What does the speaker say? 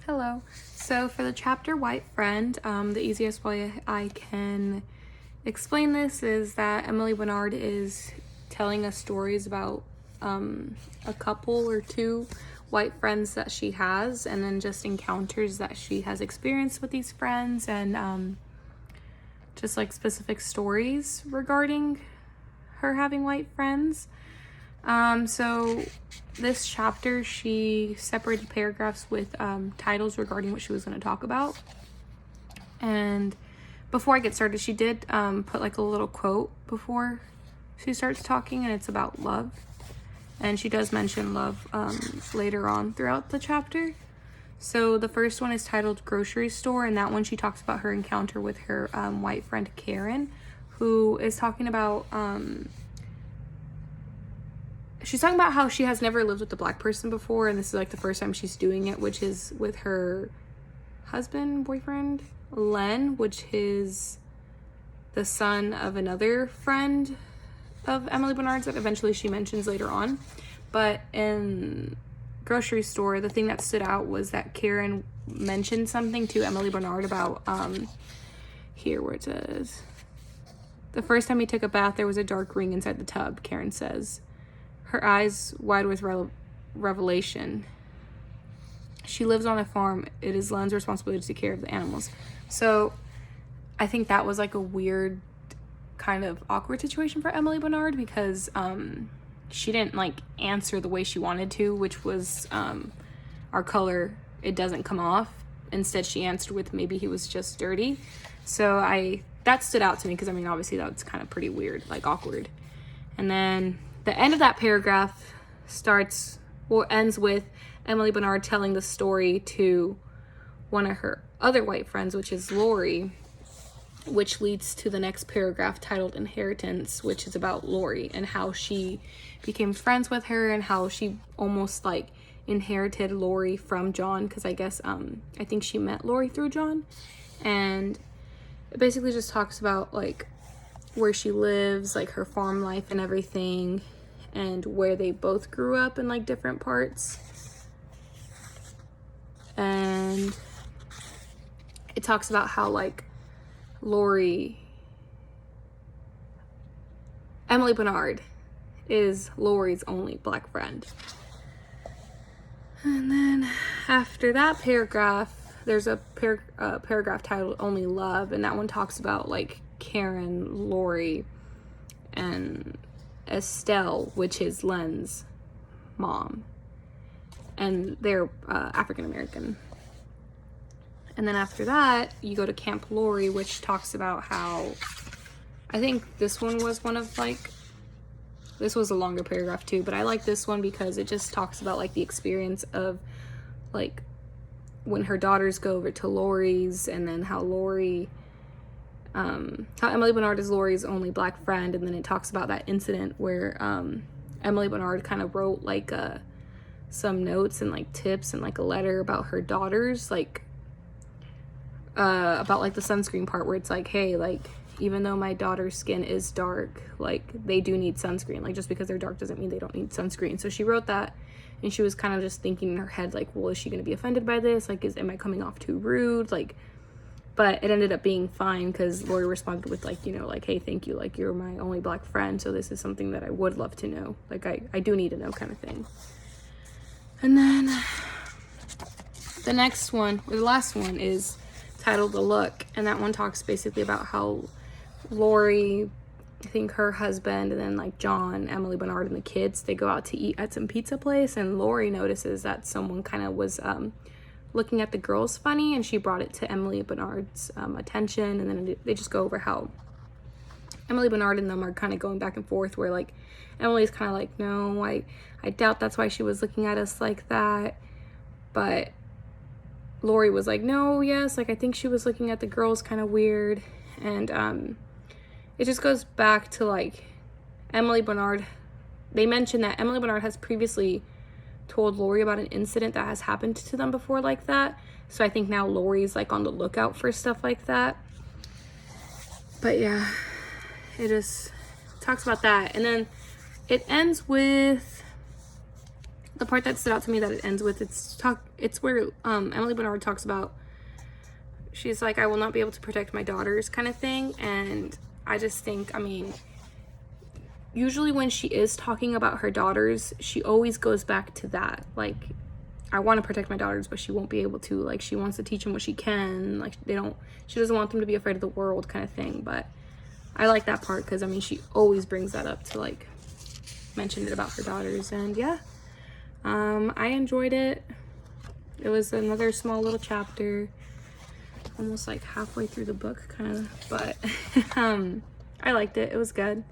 Hello. So for the chapter White Friend, the easiest way I can explain this is that Emily Bernard is telling us stories about a couple or two white friends that she has, and then just encounters that she has experienced with these friends, and just like specific stories regarding her having white friends. So this chapter, she separated paragraphs with titles regarding what she was going to talk about. And before I get started, she did put like a little quote before she starts talking, and it's about love. And she does mention love later on throughout the chapter. So the first one is titled Grocery Store, and that one she talks about her encounter with her white friend Karen, who is talking about she's talking about how she has never lived with a black person before, and this is like the first time she's doing it, which is with her boyfriend, Len, which is the son of another friend of Emily Bernard's that eventually she mentions later on. But in Grocery Store, the thing that stood out was that Karen mentioned something to Emily Bernard about, here where it says, the first time he took a bath, there was a dark ring inside the tub, Karen says. Her eyes wide with revelation. She lives on a farm. It is Len's responsibility to take care of the animals. So I think that was like a weird kind of awkward situation for Emily Bernard, because she didn't like answer the way she wanted to, which was our color, it doesn't come off. Instead, she answered with maybe he was just dirty. So that stood out to me, because I mean, obviously that's kind of pretty weird, like awkward. And then the end of that paragraph ends with Emily Bernard telling the story to one of her other white friends, which is Lori, which leads to the next paragraph titled Inheritance, which is about Lori and how she became friends with her and how she almost like inherited Lori from John, because I guess I think she met Lori through John. And it basically just talks about like where she lives, like her farm life and everything, and where they both grew up in like different parts. And it talks about how like Emily Bernard is Lori's only black friend. And then after that paragraph, there's a paragraph titled Only Love, and that one talks about like Karen, Lori, and Estelle, which is Len's mom, and they're African American. And then after that, you go to Camp Lori, which talks about how, I think this one was this was a longer paragraph too, but I like this one because it just talks about like the experience of like when her daughters go over to Lori's, and then how Emily Bernard is Lori's only black friend. And then it talks about that incident where Emily Bernard kind of wrote like some notes and like tips and like a letter about her daughters, like about like the sunscreen part, where it's like, hey, like even though my daughter's skin is dark, like they do need sunscreen. Like just because they're dark doesn't mean they don't need sunscreen. So she wrote that, and she was kind of just thinking in her head like, well, is she going to be offended by this? Like, am I coming off too rude? Like, but it ended up being fine, because Lori responded with like, you know, like, hey, thank you, like you're my only black friend, so this is something that I would love to know, like I do need to know, kind of thing. And then the next one, or the last one, is titled The Look, and that one talks basically about how Lori, I think her husband, and then like John, Emily Bernard, and the kids, they go out to eat at some pizza place, and Lori notices that someone kind of was looking at the girls funny, and she brought it to Emily Bernard's attention. And then they just go over how Emily Bernard and them are kind of going back and forth, where like Emily's kind of like, no, I doubt that's why she was looking at us like that, but Lori was like, no, yes, like I think she was looking at the girls kind of weird. And it just goes back to like Emily Bernard. They mentioned that Emily Bernard has previously told Lori about an incident that has happened to them before like that. So I think now Lori's like on the lookout for stuff like that. But yeah, it just talks about that. And then it ends with the part that stood out to me that it ends with, it's where Emily Bernard talks about, she's like, I will not be able to protect my daughters kind of thing. And I just think, I mean, usually when she is talking about her daughters, she always goes back to that. Like, I want to protect my daughters, but she won't be able to. Like, she wants to teach them what she can. Like, she doesn't want them to be afraid of the world kind of thing. But I like that part because, I mean, she always brings that up to, like, mention it about her daughters. And yeah, I enjoyed it. It was another small little chapter, almost like halfway through the book kind of, but I liked it. It was good.